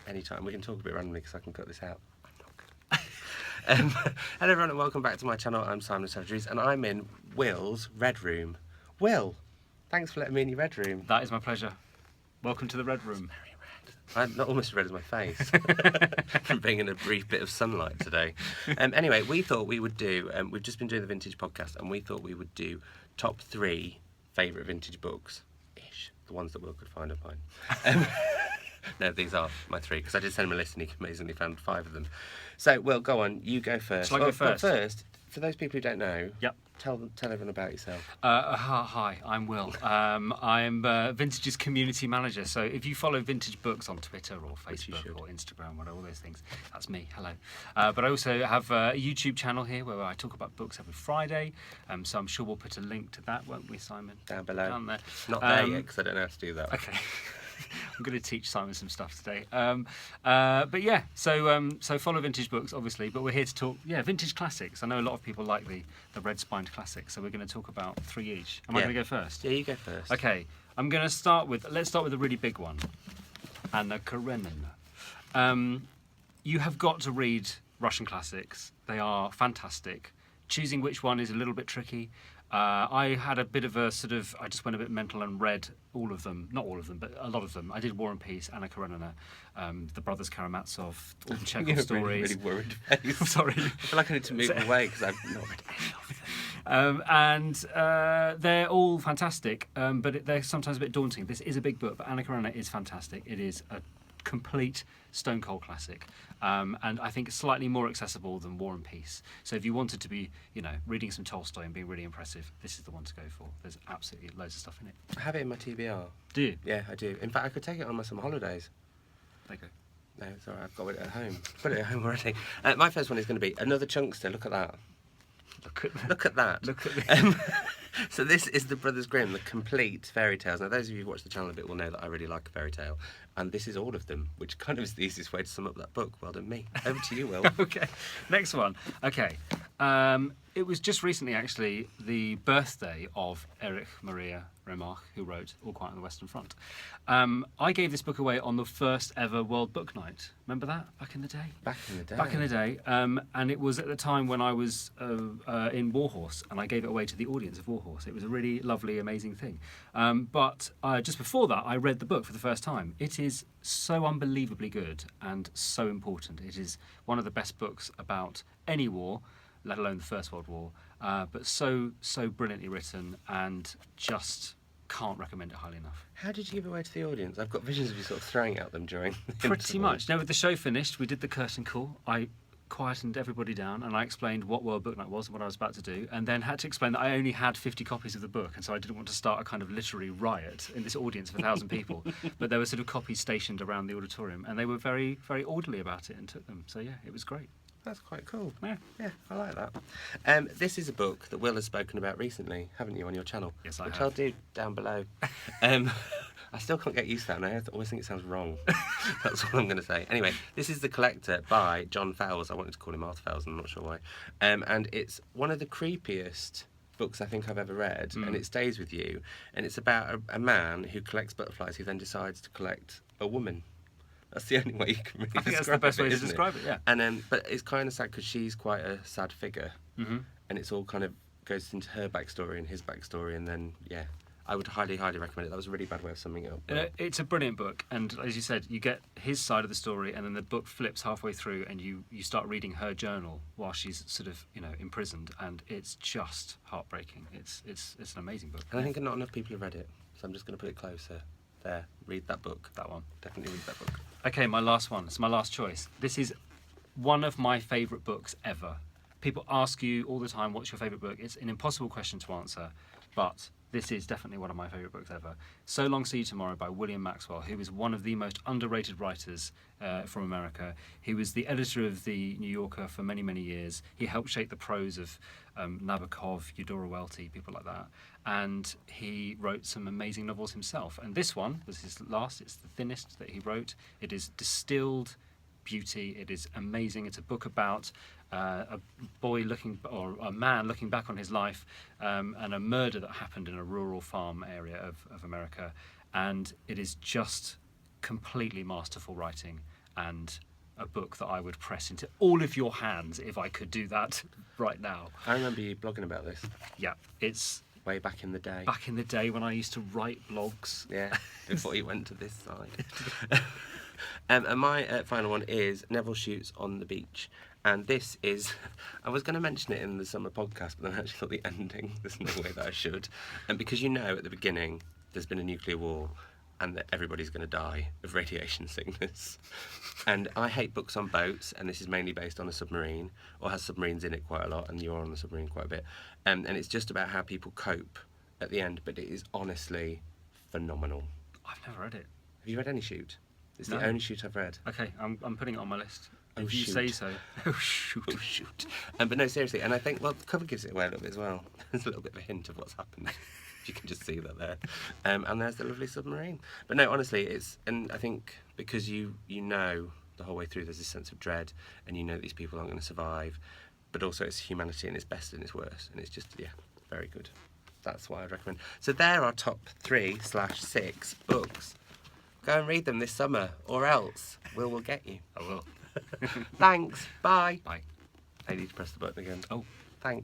Anytime. We can talk a bit randomly because I can cut this out. Hello everyone and welcome back to my channel. I'm Simon Surgeries and I'm in Will's Red Room. Will, thanks for letting me in your Red Room. That is my pleasure. Welcome to the Red Room. I'm not almost as red as my face from being in a brief bit of sunlight today. Anyway, we thought we would do, we've just been doing the vintage podcast and we thought we would do top 3 favourite vintage books-ish, the ones that Will could find online. No, these are my 3 because I did send him a list and he amazingly found 5 of them. So, Will, go on, you go first. Shall I go first? But first, for those people who don't know, Yep. Tell everyone about yourself. Hi, I'm Will. I'm Vintage's community manager. So if you follow Vintage Books on Twitter or Facebook or Instagram, all those things, that's me. Hello. But I also have a YouTube channel here where I talk about books every Friday. So I'm sure we'll put a link to that, won't we, Simon? Down below. Down there. Not there yet because I don't know how to do that. Okay. I'm going to teach Simon some stuff today. But yeah, so follow Vintage Books, obviously, but we're here to talk, vintage classics. I know a lot of people like the red-spined classics, so we're going to talk about 3 each. Am I going to go first? Yeah, you go first. Okay, let's start with a really big one, Anna Karenina. You have got to read Russian classics. They are fantastic. Choosing which one is a little bit tricky. I had a bit of a I just went a bit mental and read all of them. Not all of them, but a lot of them. I did War and Peace, Anna Karenina, the Brothers Karamazov, all the Chekhov stories. Really worried face. I'm sorry. I feel like I need to move away because I've not read any of them. And they're all fantastic, but they're sometimes a bit daunting. This is a big book, but Anna Karenina is fantastic. It is a complete stone cold classic, and I think slightly more accessible than War and Peace. So if you wanted to be, reading some Tolstoy and being really impressive, this is the one to go for. There's absolutely loads of stuff in it. I have it in my TBR. Do you? Yeah, I do. In fact, I could take it on my summer holidays. There you go. No, it's all right. I've got it at home. Put it at home already. My first one is going to be another chunkster. Look at that. Look at that. Look at this. So this is the Brothers Grimm, the complete fairy tales. Now, those of you who watch the channel a bit will know that I really like a fairy tale, and this is all of them, which kind of is the easiest way to sum up that book. Well done, me. Over to you, Will. Okay, next one. Okay, it was just recently, actually, the birthday of Erich Maria Remarque, who wrote All Quiet on the Western Front. I gave this book away on the first ever World Book Night. Remember that? Back in the day? Back in the day. Back in the day. And it was at the time when I was in Warhorse, and I gave it away to the audience of Warhorse. It was a really lovely, amazing thing. But just before that, I read the book for the first time. It is so unbelievably good and so important. It is one of the best books about any war, let alone the First World War, but so brilliantly written, and just can't recommend it highly enough. How did you give it away to the audience? I've got visions of you sort of throwing it at them during the Pretty interval. much. Now, with the show finished, we did the curtain call. I quietened everybody down and I explained what World Book Night was and what I was about to do, and then had to explain that I only had 50 copies of the book, and so I didn't want to start a kind of literary riot in this audience of 1,000 people. But there were sort of copies stationed around the auditorium, and they were very, very orderly about it and took them. So yeah, it was great. That's quite cool. Yeah. Yeah, I like that. This is a book that Will has spoken about recently, haven't you, on your channel? Yes, I which have. I'll do down below. I still can't get used to that, and I always think it sounds wrong. That's all I'm going to say. Anyway, this is The Collector by John Fowles. I wanted to call him Arthur Fowles, I'm not sure why. And it's one of the creepiest books I think I've ever read, and it stays with you. And it's about a man who collects butterflies who then decides to collect a woman. That's the only way you can really describe it. I think that's the best way to isn't describe it, yeah. And but it's kind of sad because she's quite a sad figure, Mm-hmm. and it's all kind of goes into her backstory and his backstory, and then I would highly recommend it. That was a really bad way of summing it up. It's a brilliant book, and as you said, you get his side of the story, and then the book flips halfway through, and you start reading her journal while she's sort of imprisoned, and it's just heartbreaking. It's an amazing book. And I think not enough people have read it, so I'm just going to put it closer. There, read that book. That one. Definitely read that book. Okay, my last one. It's my last choice. This is one of my favourite books ever. People ask you all the time, what's your favourite book? It's an impossible question to answer, but this is definitely one of my favourite books ever. So Long See You Tomorrow by William Maxwell, who is one of the most underrated writers from America. He was the editor of the New Yorker for many, many years. He helped shape the prose of Nabokov, Eudora Welty, people like that. And he wrote some amazing novels himself. And this one was his last. It's the thinnest that he wrote. It is distilled beauty. It is amazing. It's a book about a man looking back on his life and a murder that happened in a rural farm area of America. And it is just completely masterful writing. and a book that I would press into all of your hands if I could do that right now. I remember you blogging about this Yeah, it's way back in the day. back in the day when I used to write blogs. Yeah, before you went to this side. And my final one is Neville shoots on the beach. And this is, I was going to mention it in the summer podcast, but then I actually thought the ending, there's no way that I should. And because you know at the beginning there's been a nuclear war and that everybody's going to die of radiation sickness. And I hate books on boats, and this is mainly based on a submarine, or has submarines in it quite a lot, and you're on the submarine quite a bit. And it's just about how people cope at the end, but it is honestly phenomenal. I've never read it. Have you read any Shute? It's No. the only Shute I've read. Okay, I'm putting it on my list. Oh, If you shoot. say so. Oh, shoot. Oh, shoot. But no, seriously, and I think, well, the cover gives it away a little bit as well. There's a little bit of a hint of what's happened. You can just see that there. And there's the lovely submarine. But no, honestly, it's, and I think because you know the whole way through there's this sense of dread, and you know these people aren't going to survive, but also it's humanity and its best and its worst, and it's just, yeah, very good. That's what I'd recommend. So there are top 3/6 books. Go and read them this summer, or else we'll get you. I will. Thanks. Bye. Bye. I need to press the button again. Oh. Thanks.